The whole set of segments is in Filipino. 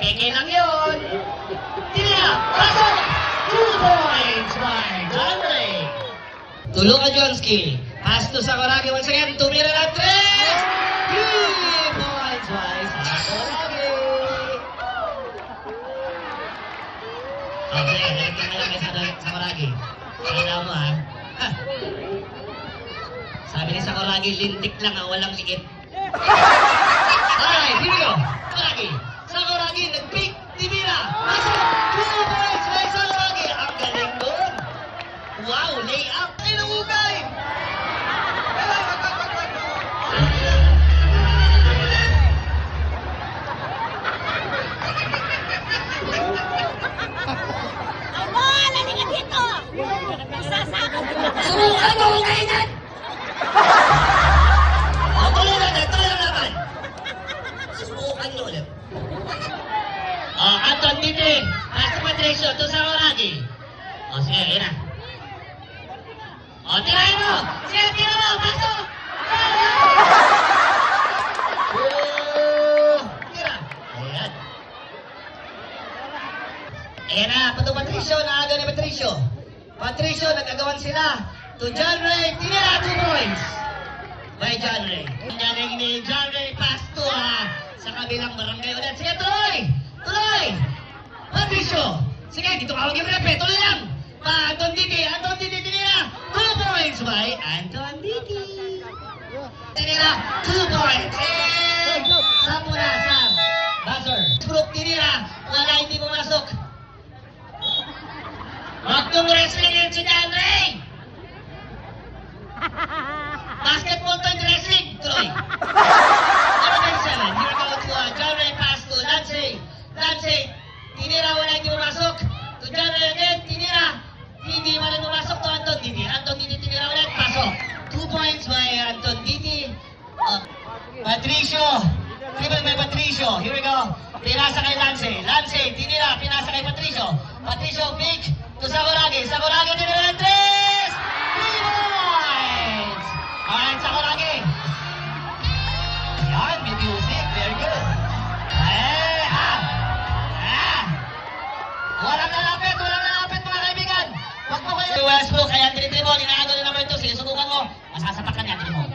Peke lang yun. Tira! Pasok! 2 points by John Ray. Tulungan Jonski. Pass to Sakuragi once again. Tumira na 3! 3 points by Sakuragi. Okay, balik ka na lang kay Sakuragi. Kala mo ha. Sabi ni Sakuragi, lintik lang ha, walang ligit. Alright, here we go. Sakuragi, nag-pick, Timira. Pasok! 2 points by Sakuragi. Ang galing doon. Wow, layup. Ay, nangugay. Subukan mo ang kainan! Tuloy naman! Subukan nyo ulit. Anton, Titi! Pass to Patricio, to Sakuragi. Sige, yun na. Tirahin mo! Sige, tira mo! Pasok! Tira! Ayan. Ayan na, pato Patricio, naaga ni Patricio. Patricio, nagagawan sila. To John Ray, tinira 2 points. By John Ray. Galing ni John Ray, pass to sa kabilang barangay ulit. Sige, tuloy! Tuloy! Patricio! Sige, dito ka mag-repe. Tuloy lang! Anton Diti, tinira 2 points by Anton Diti. Tinira 2 points. Sam muna, Sam. Buzzer. Group tinira. Wala, hindi pumasok. Magnum wrestling yun si John Ray! Basketball to wrestling, Troy. Number 27, here we go to John Ray, pass to Lance. Lance, tinira, wala, hindi pumasok. To John Ray again, tinira. Hindi man pumasok to Anton Diti. Anton Diti tinira ulit, pasok. 2 points by Anton Diti. Patricio. Triple by Patricio. Here we go. Pinasa kay Lance. Lance, tinira, pinasa kay Patricio. Patricio, pick. To Sakuragi. Sakuragi tinira ng 3! 3 points! Alright, Sakuragi. Yan, may music. Very good. Walang lalapit mga kaibigan. Huwag mo kayo. Westbrook, kaya tinitri mo. Ninaagaw na naman ito. Sige, subukan mo. Masasapakan niya, tinitri mo.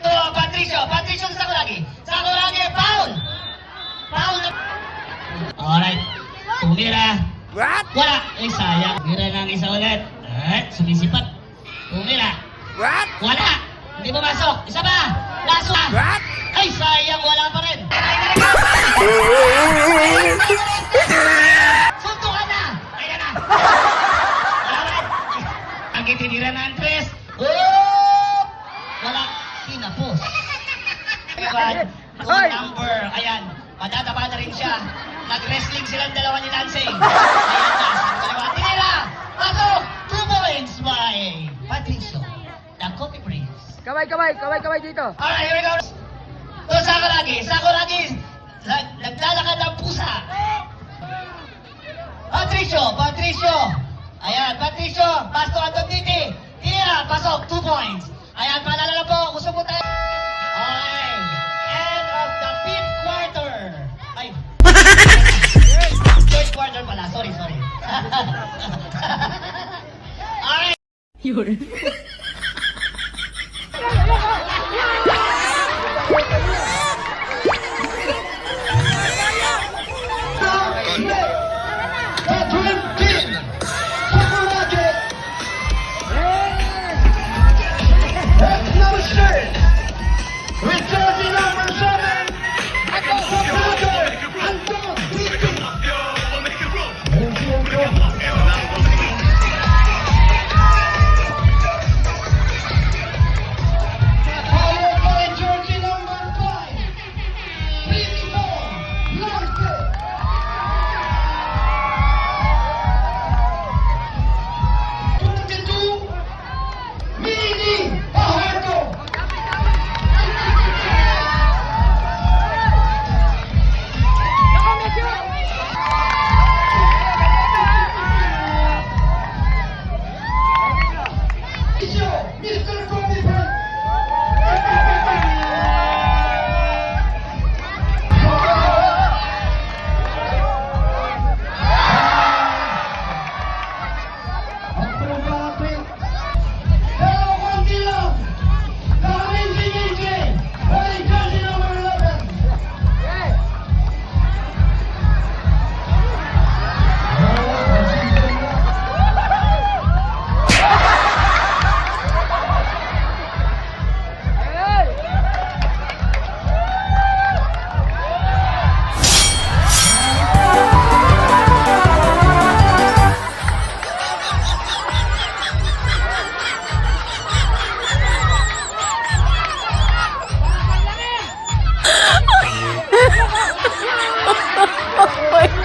To Patricio. Patricio sa Sakuragi. Sakuragi, foul! Foul na. Alright. Tumira. What? Wala! Ay, sayang. Mira ng isa ulit. Sumisipat. Tumira. What? Wala! Hindi pumasok. Isa ba? Laso! What? Ay, sayang. Wala pa rin. Suntukan na! Ayan na! Wala pa rin. Ang itinira na Andres. Oh! Wala. Kinapos. Goal number. Ayan. Madadaba na rin siya. Nag-wrestling silang dalawa ni Lansing. Ayan na. Dalawa. Tinira! Pasok! 2 points by Patricio. The Coffee Prince. Kamay dito. Alright, here we go. To Sakuragi. Sakuragi. Naglalakad ng pusa. Patricio. Ayan, Patricio. Pass to Anton Diti. Tira, pasok. 2 points. Ayan, paalala na po. Gusto po tayo. Okay. End of the 5th quarter. Ay. 3rd quarter pala. Sorry. Alright. Yun.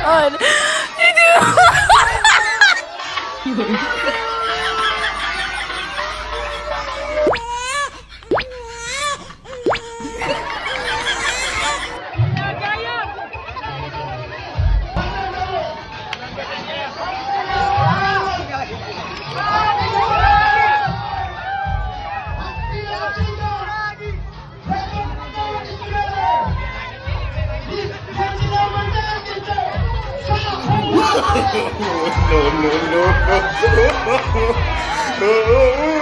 God. Hindi mo. No, no, no.